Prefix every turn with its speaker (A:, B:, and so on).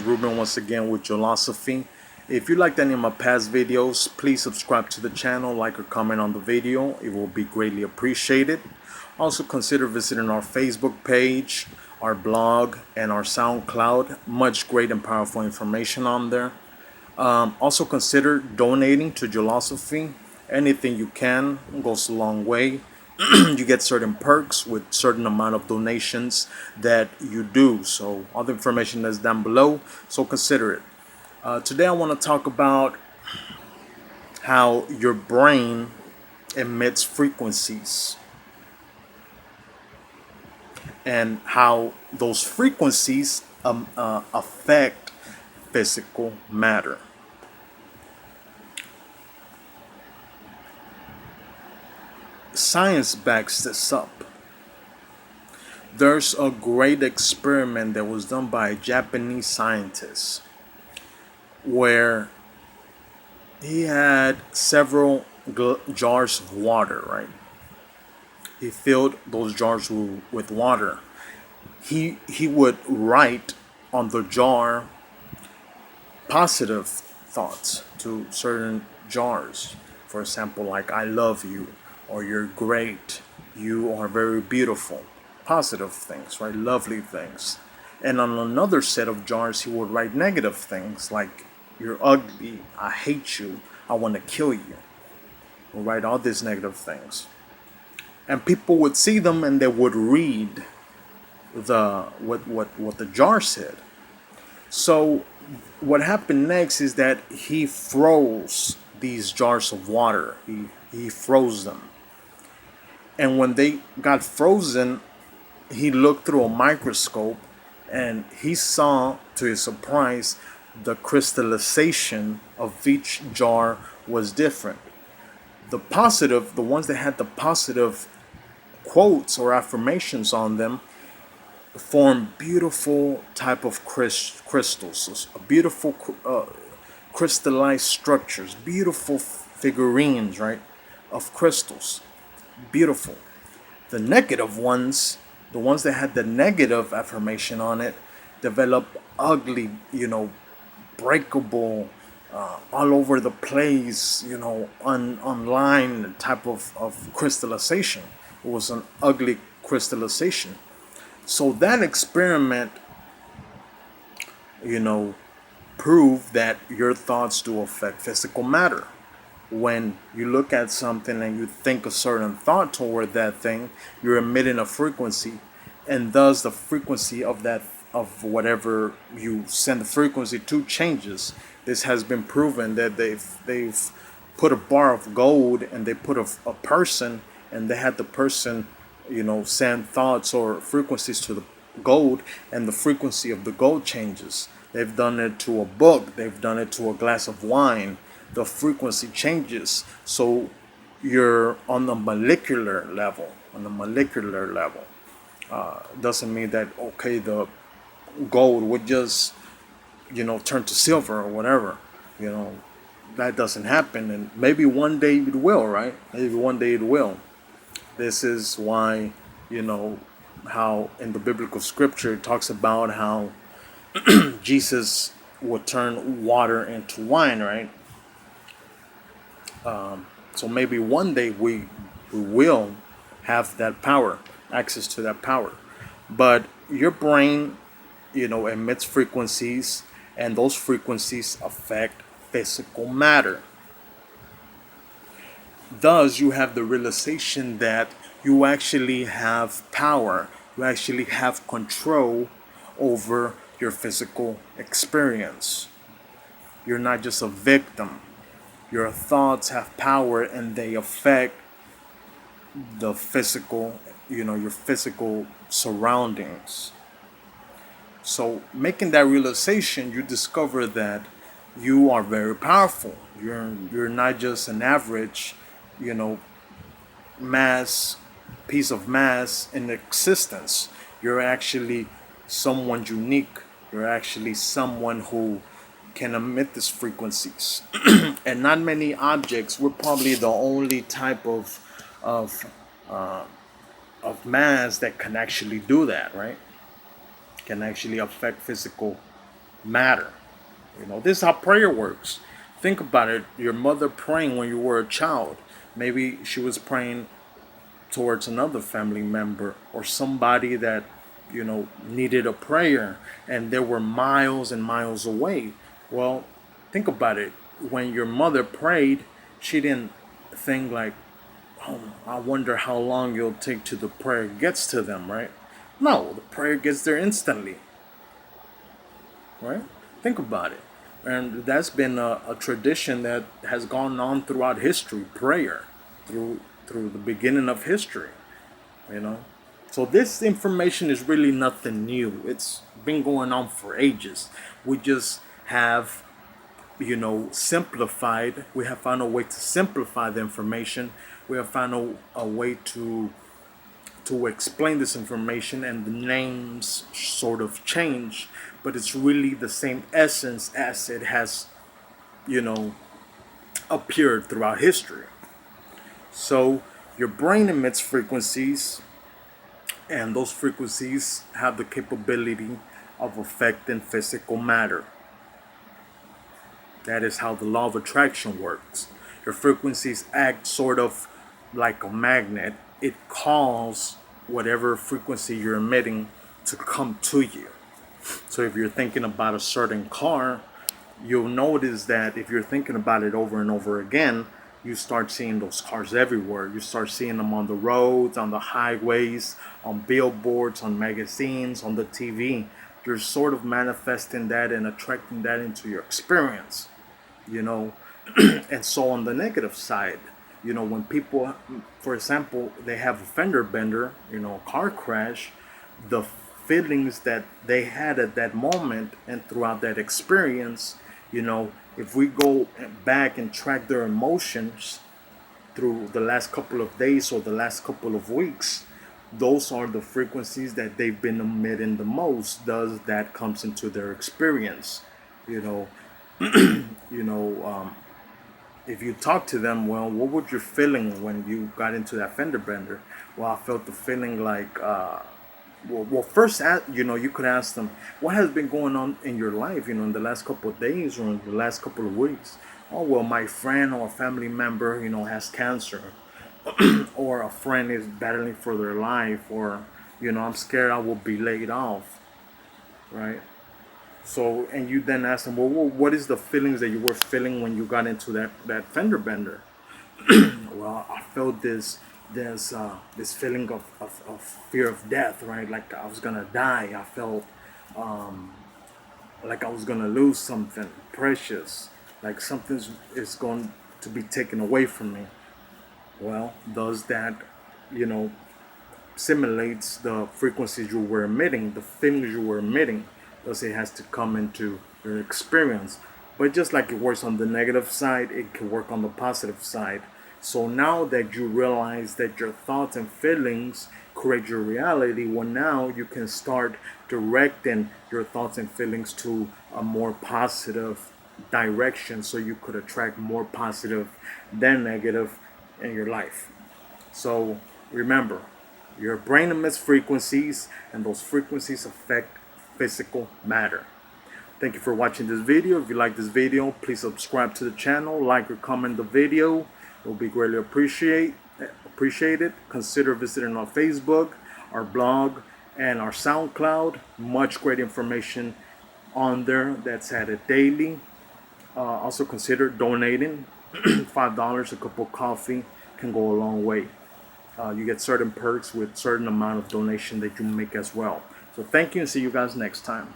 A: Ruben once again with Ulosophy. If you liked any of my past videos, please subscribe to the channel, like or comment on the video. It will be greatly appreciated. Also consider visiting our Facebook page, our blog, and our SoundCloud. Much great and powerful information on there. Also consider donating to Ulosophy. Anything you can goes a long way. You get certain perks with certain amount of donations that you do. So all the information is down below, so consider it. Today I want to talk about how your brain emits frequencies and how those frequencies affect physical matter. Science backs this up. There's a great experiment that was done by a Japanese scientist where he had several jars of water, right? He filled those jars with water. He would write on the jar positive thoughts to certain jars. For example, like I love you, or you're great, you are very beautiful. Positive things, right? Lovely things. And on another set of jars, he would write negative things like you're ugly, I hate you, I want to kill you. He'll write all these negative things. And people would see them and they would read what the jar said. So what happened next is that he froze these jars of water. He froze them. And when they got frozen, he looked through a microscope and he saw, to his surprise, the crystallization of each jar was different. The ones that had the positive quotes or affirmations on them, form beautiful type of crystals, beautiful crystallized structures, beautiful figurines, right, of crystals. Beautiful. The negative ones, the ones that had the negative affirmation on it, developed ugly, breakable, all over the place, online type of crystallization. It was an ugly crystallization. So that experiment, proved that your thoughts do affect physical matter. When you look at something and you think a certain thought toward that thing, you're emitting a frequency, and thus the frequency of whatever you send the frequency to changes. This has been proven that they've put a bar of gold and they put a person, and they had the person send thoughts or frequencies to the gold, and the frequency of the gold changes. They've done it to a book, they've done it to a glass of wine. The frequency changes. So you're on the molecular level. Doesn't mean that, okay, the gold would just turn to silver or whatever. That doesn't happen, and maybe one day it will, right? Maybe one day it will. This is why, how in the biblical scripture it talks about how Jesus would turn water into wine, right? So maybe one day we will have that power, access to that power. But your brain, emits frequencies, and those frequencies affect physical matter. Thus, you have the realization that you actually have power, you actually have control over your physical experience. You're not just a victim. Your thoughts have power and they affect the physical, your physical surroundings. So making that realization, you discover that you are very powerful. You're not just an average, piece of mass in existence. You're actually someone unique. You're actually someone who can emit these frequencies. And not many objects. We're probably the only type of mass that can actually do that, right? Can actually affect physical matter. This is how prayer works. Think about it. Your mother praying when you were a child. Maybe she was praying towards another family member or somebody that needed a prayer, and they were miles and miles away. Well, think about it. When your mother prayed, she didn't think like, oh, I wonder how long it'll take till the prayer gets to them, right? No, the prayer gets there instantly, right? Think about it. And that's been a tradition that has gone on throughout history, prayer, through the beginning of history, you know. So this information is really nothing new. It's been going on for ages. We just have, simplified. We have found a way to simplify the information. We have found a way to explain this information, and the names sort of change, but it's really the same essence as it has, appeared throughout history. So your brain emits frequencies, and those frequencies have the capability of affecting physical matter. That is how the law of attraction works. Your frequencies act sort of like a magnet. It calls whatever frequency you're emitting to come to you. So if you're thinking about a certain car, you'll notice that if you're thinking about it over and over again, you start seeing those cars everywhere. You start seeing them on the roads, on the highways, on billboards, on magazines, on the TV. You're sort of manifesting that and attracting that into your experience, and so on the negative side, when people, for example, they have a fender bender, a car crash, the feelings that they had at that moment and throughout that experience, if we go back and track their emotions through the last couple of days or the last couple of weeks, those are the frequencies that they've been emitting the most. Thus, that comes into their experience. You know, if you talk to them, well, what were you feeling when you got into that fender bender? Well, I felt the feeling like, first, you could ask them, what has been going on in your life, in the last couple of days or in the last couple of weeks? Oh, well, my friend or a family member, has cancer, or a friend is battling for their life, or, I'm scared I will be laid off, right? So, and you then ask them, well, what is the feelings that you were feeling when you got into that fender bender? Well, I felt this feeling of fear of death, right? Like I was gonna die. I felt like I was gonna lose something precious, like something is going to be taken away from me. Well, does that, you know, simulates the frequencies you were emitting, the feelings you were emitting, thus it has to come into your experience. But just like it works on the negative side, it can work on the positive side. So now that you realize that your thoughts and feelings create your reality, well, now you can start directing your thoughts and feelings to a more positive direction, so you could attract more positive than negative in your life. So remember, your brain emits frequencies, and those frequencies affect physical matter. Thank you for watching this video. If you like this video, please subscribe to the channel, like or comment the video. It will be greatly appreciated. Consider visiting our Facebook, our blog, and our SoundCloud. Much great information on there that's added daily. Also consider donating. $5 a cup of coffee can go a long way. You get certain perks with certain amount of donation that you make as well. So thank you, and see you guys next time.